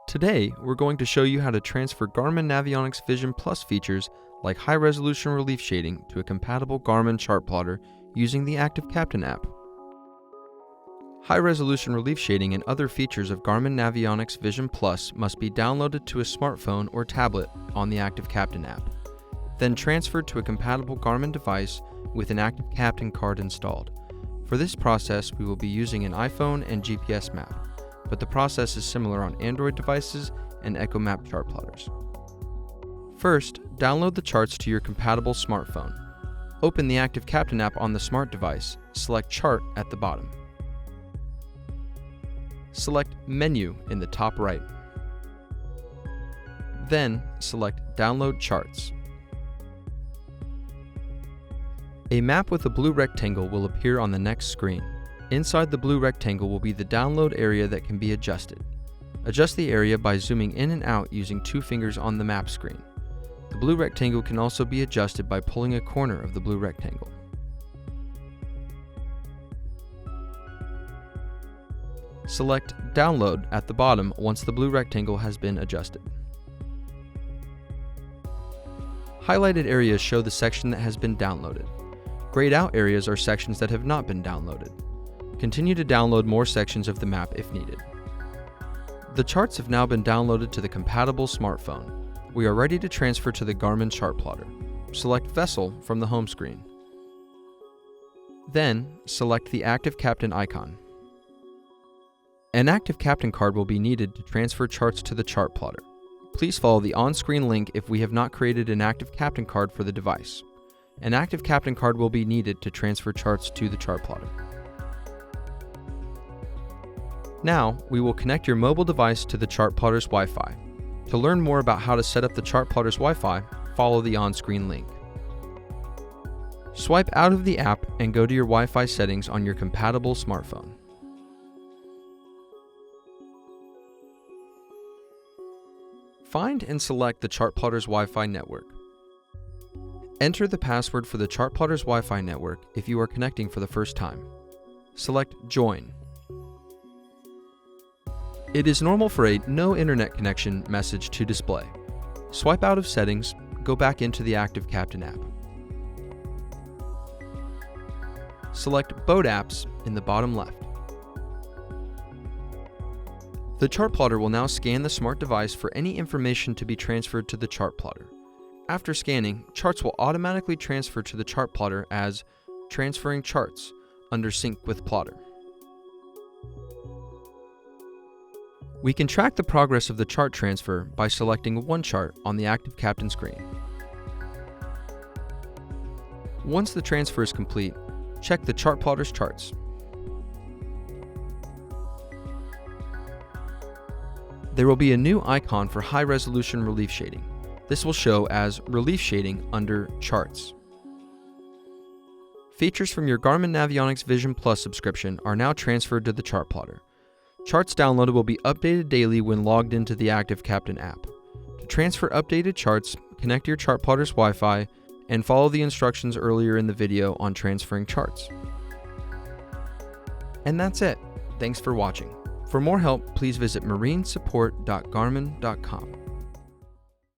Today, we're going to show you how to transfer Garmin Navionics Vision Plus features like high-resolution relief shading to a compatible Garmin chart plotter using the Active Captain app. High-resolution relief shading and other features of Garmin Navionics Vision Plus must be downloaded to a smartphone or tablet on the Active Captain app, then transferred to a compatible Garmin device with an Active Captain card installed. For this process, we will be using an iPhone and GPS map, but the process is similar on Android devices and EchoMap chart plotters. First, download the charts to your compatible smartphone. Open the Active Captain app on the smart device, select Chart at the bottom. Select Menu in the top right. Then, select Download Charts. A map with a blue rectangle will appear on the next screen. Inside the blue rectangle will be the download area that can be adjusted. Adjust the area by zooming in and out using 2 fingers on the map screen. The blue rectangle can also be adjusted by pulling a corner of the blue rectangle. Select Download at the bottom once the blue rectangle has been adjusted. Highlighted areas show the section that has been downloaded. Grayed out areas are sections that have not been downloaded. Continue to download more sections of the map if needed. The charts have now been downloaded to the compatible smartphone. We are ready to transfer to the Garmin chart plotter. Select Vessel from the home screen. Then, select the Active Captain icon. An Active Captain card will be needed to transfer charts to the chart plotter. Please follow the on-screen link if we have not created an Active Captain card for the device. An Active Captain card will be needed to transfer charts to the chart plotter. Now, we will connect your mobile device to the chart plotter's Wi-Fi. To learn more about how to set up the chart plotter's Wi-Fi, follow the on-screen link. Swipe out of the app and go to your Wi-Fi settings on your compatible smartphone. Find and select the chart plotter's Wi-Fi network. Enter the password for the chart plotter's Wi-Fi network if you are connecting for the first time. Select Join. It is normal for a No Internet Connection message to display. Swipe out of Settings, go back into the Active Captain app. Select Boat Apps in the bottom left. The chart plotter will now scan the smart device for any information to be transferred to the chart plotter. After scanning, charts will automatically transfer to the chart plotter as Transferring Charts under Sync with Plotter. We can track the progress of the chart transfer by selecting one chart on the Active Captain screen. Once the transfer is complete, check the chart plotter's charts. There will be a new icon for high-resolution relief shading. This will show as Relief Shading under Charts. Features from your Garmin Navionics Vision Plus subscription are now transferred to the chart plotter. Charts downloaded will be updated daily when logged into the Active Captain app. To transfer updated charts, connect your chart plotter's Wi-Fi and follow the instructions earlier in the video on transferring charts. And that's it. Thanks for watching. For more help, please visit marinesupport.garmin.com.